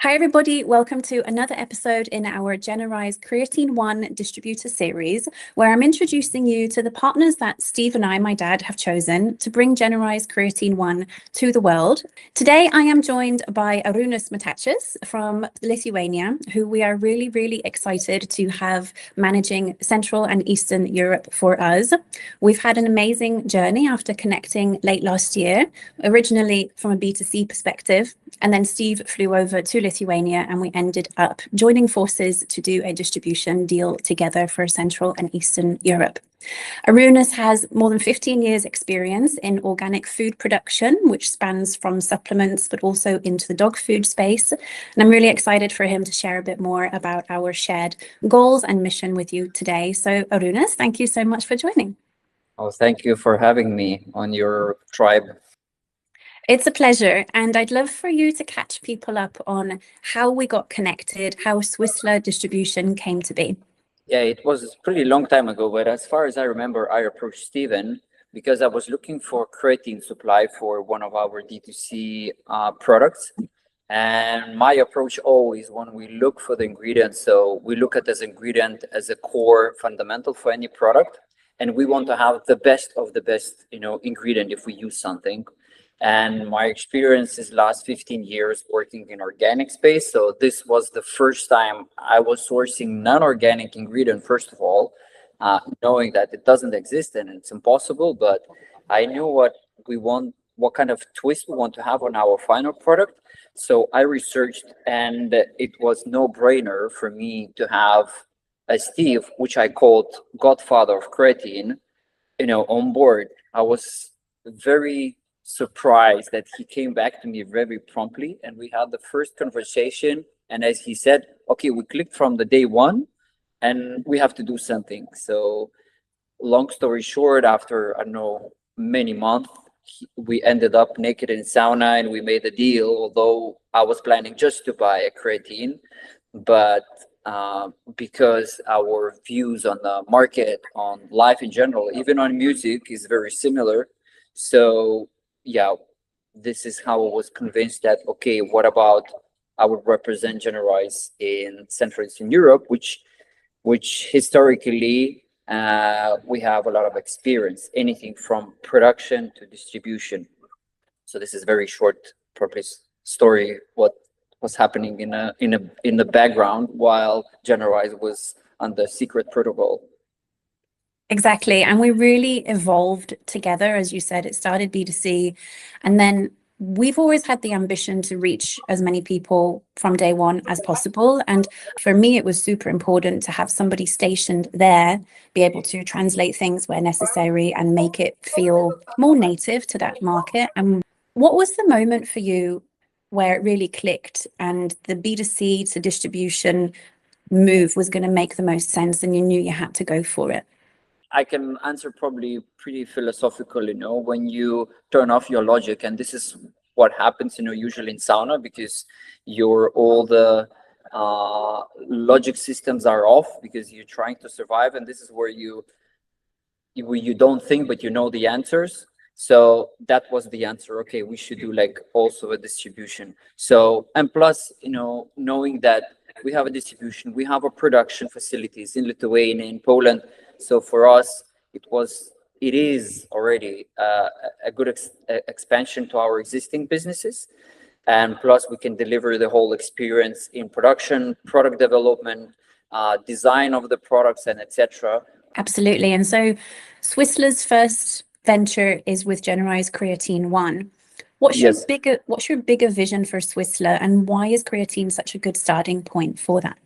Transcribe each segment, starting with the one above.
Hi, everybody. Welcome to another episode in our Jenerise Creatine Distributor Series, where I'm introducing you to the partners that Steve and I, my dad, have chosen to bring Jenerise Creatine to the world. Today, I am joined by Arunas Matacius from Lithuania, who we are really, really excited to have managing Central and Eastern Europe for us. We've had an amazing journey after connecting late last year, originally from a B2C perspective, and then Steve flew over to Lithuania and we ended up joining forces to do a distribution deal together for Central and Eastern Europe. Arunas has more than 15 years experience in organic food production, which spans from supplements, but also into the dog food space. And I'm really excited for him to share a bit more about our shared goals and mission with you today. So Arunas, thank you so much for joining. Oh, thank you for having me on your tribe. It's a pleasure, and I'd love for you to catch people up on how we got connected, how SWISLA distribution came to be. Yeah, it was a pretty long time ago, but as far as I remember, I approached Steven because I was looking for creatine supply for one of our D2C products. And my approach always, when we look for the ingredients, so we look at this ingredient as a core fundamental for any product, and we want to have the best of the best, ingredient if we use something. And my experience is last 15 years working in organic space. So this was the first time I was sourcing non-organic ingredient, first of all, knowing that it doesn't exist and it's impossible, but I knew what we want, what kind of twist we want to have on our final product. So I researched and it was no brainer for me to have a Steve, which I called Godfather of Creatine, on board. I was very surprised that he came back to me very promptly and we had the first conversation. And as he said, okay, we clicked from the day one and we have to do something. So long story short, after, I don't know, many months, we ended up naked in sauna and we made a deal, although I was planning just to buy a creatine. But because our views on the market, on life in general, even on music, is very similar. So yeah, this is how I was convinced that, okay, what about I would represent Jenerise in Central Eastern Europe, which historically we have a lot of experience, anything from production to distribution. So this is very short, probably story what was happening in the background while Jenerise was under secret protocol. Exactly. And we really evolved together. As you said, it started B2C. And then we've always had the ambition to reach as many people from day one as possible. And for me, it was super important to have somebody stationed there, be able to translate things where necessary and make it feel more native to that market. And what was the moment for you where it really clicked and the B2C to distribution move was going to make the most sense and you knew you had to go for it? I can answer probably pretty philosophical, when you turn off your logic, and this is what happens, usually in sauna, because all the logic systems are off because you're trying to survive, and this is where you don't think, but you know the answers. So that was the answer. Okay, we should do like also a distribution. So, and plus, knowing that we have a distribution, we have a production facilities in Lithuania, in Poland. So for us, it is already a good expansion to our existing businesses. And plus we can deliver the whole experience in production, product development, design of the products, and etc. Absolutely. And so SWISLA's first venture is with Jenerise Creatine. What's your bigger vision for SWISLA, and why is creatine such a good starting point for that?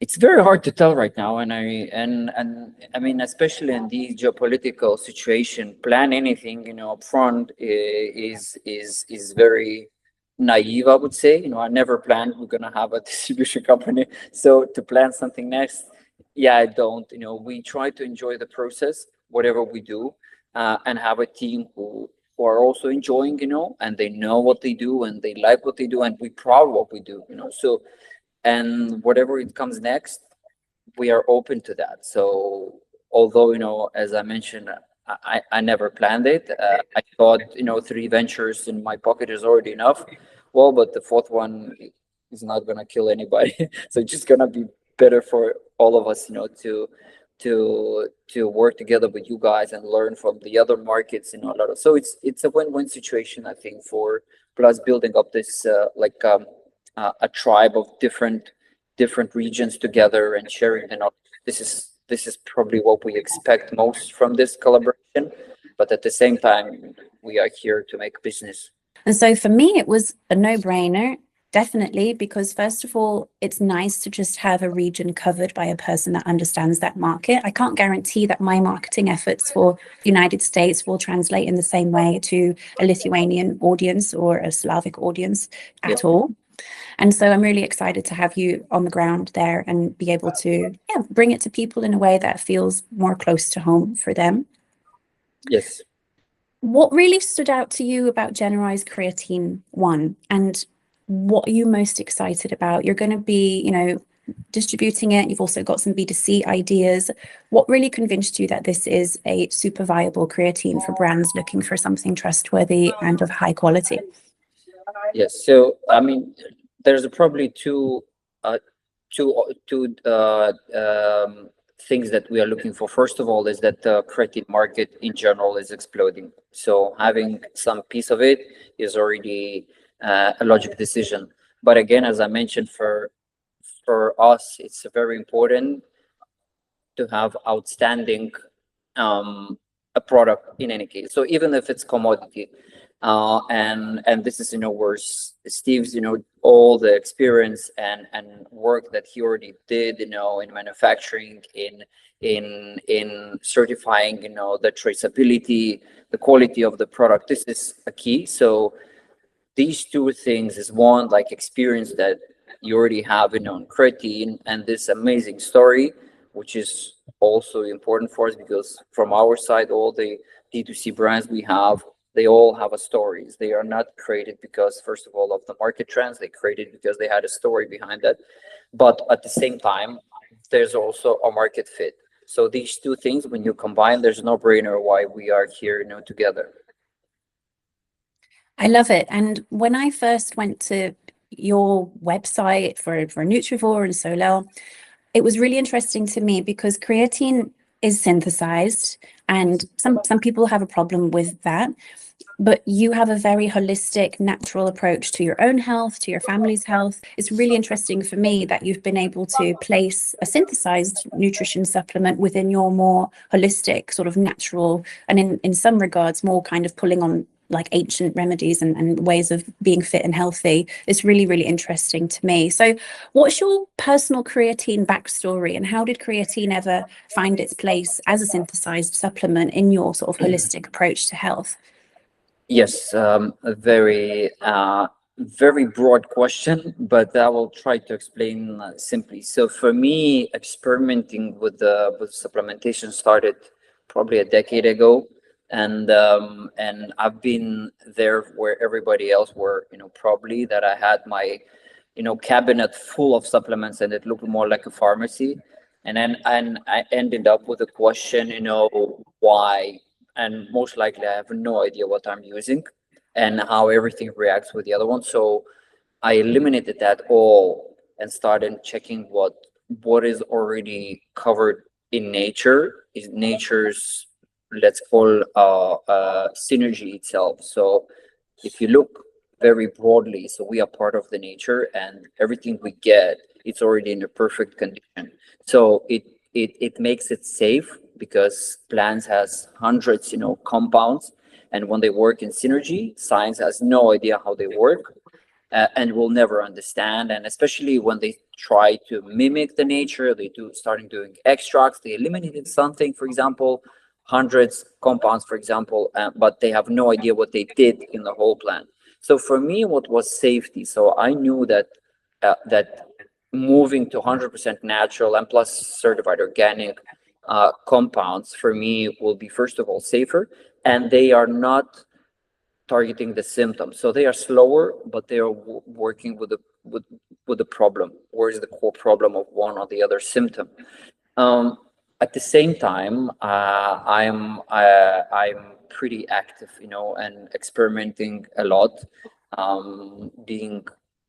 It's very hard to tell right now, and I mean, especially in the geopolitical situation, plan anything, upfront is very naive, I would say. I never planned we're gonna have a distribution company, so to plan something next, yeah, I don't. We try to enjoy the process, whatever we do, and have a team who are also enjoying, and they know what they do and they like what they do, and we're proud of what we do, so. And whatever it comes next, we are open to that. So although, as I mentioned, I never planned it. I thought, 3 ventures in my pocket is already enough. Well, but the fourth one is not gonna kill anybody. So it's just gonna be better for all of us, to work together with you guys and learn from the other markets, a lot of. So it's a win-win situation, I think, for plus building up this a tribe of different regions together and sharing the knowledge. This is probably what we expect most from this collaboration, but at the same time, we are here to make business. And so for me, it was a no-brainer, definitely, because first of all, it's nice to just have a region covered by a person that understands that market. I can't guarantee that my marketing efforts for the United States will translate in the same way to a Lithuanian audience or a Slavic audience at all. And so I'm really excited to have you on the ground there and be able to bring it to people in a way that feels more close to home for them. Yes. What really stood out to you about Jenerise Creatine 1, and what are you most excited about? You're going to be, distributing it. You've also got some B2C ideas. What really convinced you that this is a super viable creatine for brands looking for something trustworthy and of high quality? Yes. So, I mean, there's probably two things that we are looking for. First of all, is that the creatine market in general is exploding. So having some piece of it is already a logical decision. But again, as I mentioned, for us, it's very important to have outstanding a product in any case. So even if it's commodity, and this is where Steve's all the experience and work that he already did in manufacturing, in certifying the traceability, the quality of the product. This is a key. So these two things is one, like experience that you already have on creatine, and this amazing story, which is also important for us, because from our side, all the D2C brands we have, they all have a stories. They are not created because, first of all, of the market trends. They created because they had a story behind that. But at the same time, there's also a market fit. So these two things, when you combine, there's no brainer why we are here together. I love it. And when I first went to your website for Nutrivore and Solel, it was really interesting to me because creatine is synthesized, and some people have a problem with that. But you have a very holistic, natural approach to your own health, to your family's health. It's really interesting for me that you've been able to place a synthesized nutrition supplement within your more holistic, sort of natural, and in some regards, more kind of pulling on like ancient remedies and ways of being fit and healthy. It's really, really interesting to me. So what's your personal creatine backstory, and how did creatine ever find its place as a synthesized supplement in your sort of holistic approach to health? Yes, a very broad question, but I will try to explain simply. So for me, experimenting with supplementation started probably a decade ago, and I've been there where everybody else were. Probably that I had my cabinet full of supplements, and it looked more like a pharmacy. And then I ended up with a question, why? And most likely I have no idea what I'm using and how everything reacts with the other one. So I eliminated that all and started checking what is already covered in nature, is nature's, let's call synergy itself. So if you look very broadly, so we are part of the nature, and everything we get, it's already in a perfect condition. So it makes it safe, because plants has hundreds compounds, and when they work in synergy, science has no idea how they work, and will never understand. And especially when they try to mimic the nature, they starting doing extracts, they eliminated something, for example, hundreds compounds, for example, but they have no idea what they did in the whole plant. So for me, what was safety? So I knew that that moving to 100% natural and plus certified organic compounds for me will be, first of all, safer, and they are not targeting the symptoms. So they are slower, but they are working with the problem. Where is the core problem of one or the other symptom? At the same time, I'm pretty active, and experimenting a lot, being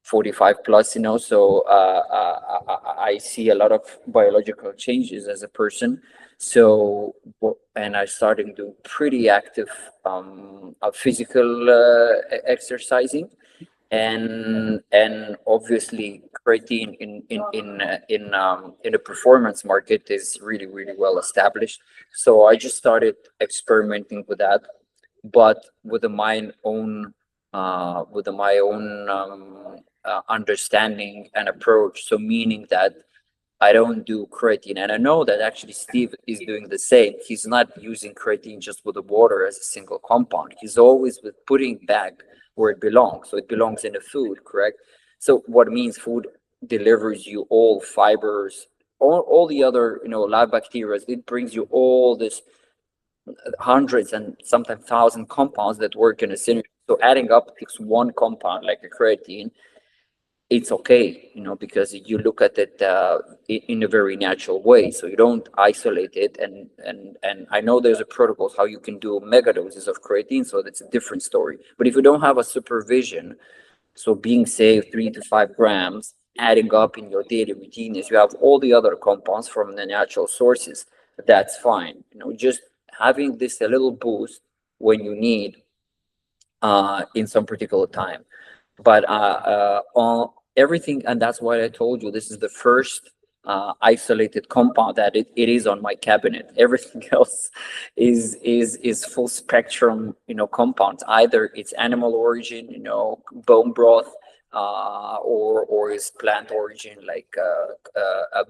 45 plus, so I see a lot of biological changes as a person. So, and I started doing pretty active physical exercising, and obviously creatine in the performance market is really well established. So I just started experimenting with that, but with my own understanding and approach. So meaning that I don't do creatine, and I know that actually Steve is doing the same. He's not using creatine just with the water as a single compound. He's always with putting back where it belongs. So it belongs in the food, correct? So what means food delivers you all fibers, all the other lab bacteria. It brings you all this hundreds and sometimes thousand compounds that work in a synergy. So adding up takes one compound like a creatine, it's okay, because you look at it in a very natural way. So you don't isolate it. And I know there's a protocol how you can do mega doses of creatine, so that's a different story. But if you don't have a supervision, so being saved 3 to 5 grams, adding up in your daily routine, is you have all the other compounds from the natural sources, that's fine. Just having this a little boost when you need in some particular time. But on everything, and that's why I told you this is the first isolated compound that it is on my cabinet. Everything else is full spectrum, compounds. Either it's animal origin, bone broth, or is plant origin, like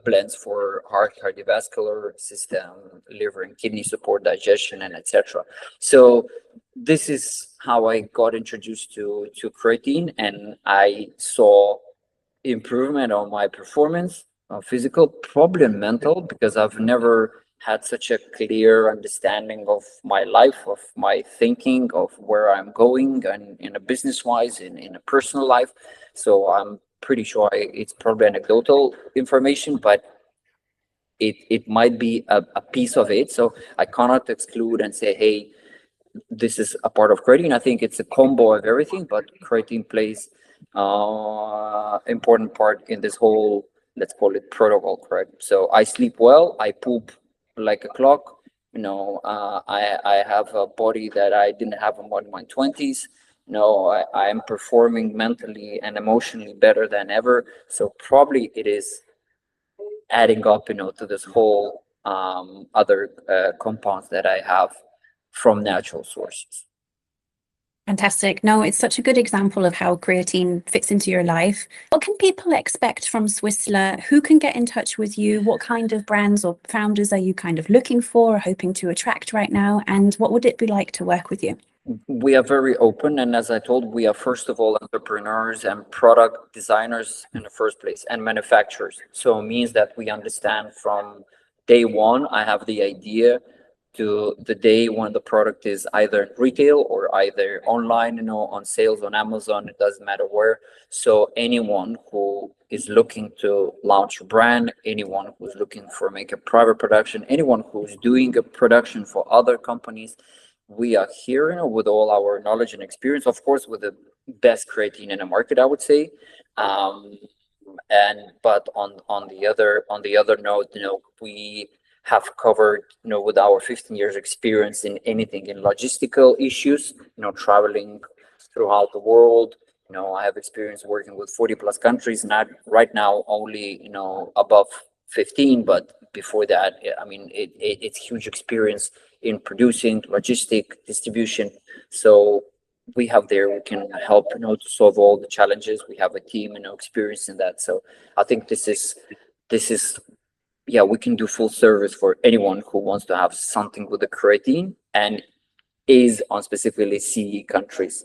blends for cardiovascular system, liver and kidney support, digestion, and etc. So this is how I got introduced to creatine, and I saw improvement on my performance, physical, probably mental, because I've never had such a clear understanding of my life, of my thinking, of where I'm going, and in a business wise, in a personal life. So I'm pretty sure it's probably anecdotal information, but it might be a piece of it. So I cannot exclude and say, hey, this is a part of creatine. I think it's a combo of everything, but creatine plays important part in this whole, let's call it, protocol, correct? So I sleep well, I poop like a clock. I have a body that I didn't have in my 20s. I am performing mentally and emotionally better than ever. So probably it is adding up, to this whole other compounds that I have from natural sources. Fantastic. No, it's such a good example of how creatine fits into your life. What can people expect from SWISLA? Who can get in touch with you? What kind of brands or founders are you kind of looking for or hoping to attract right now? And what would it be like to work with you? We are very open, and as I told, we are first of all entrepreneurs and product designers in the first place, and manufacturers. So it means that we understand from day one, I have the idea, to the day when the product is either in retail or either online, on sales on Amazon, it doesn't matter where. So anyone who is looking to launch a brand, anyone who's looking for make a private production, anyone who's doing a production for other companies, we are here, with all our knowledge and experience, of course, with the best creatine in the market, I would say. But on the other note, we have covered, with our 15 years experience in anything in logistical issues, traveling throughout the world. I have experience working with 40 plus countries, not right now only, above 15, but before that, I mean, it's huge experience in producing, logistic, distribution. So we can help, to solve all the challenges. We have a team, experience in that. So I think this is, yeah, we can do full service for anyone who wants to have something with the creatine and is on specifically CE countries.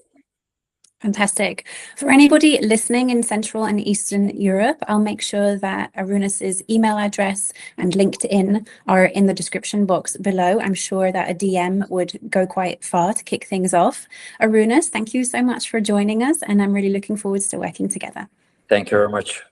Fantastic. For anybody listening in Central and Eastern Europe, I'll make sure that Arunas's email address and LinkedIn are in the description box below. I'm sure that a DM would go quite far to kick things off. Arunas, thank you so much for joining us, and I'm really looking forward to working together. Thank you very much.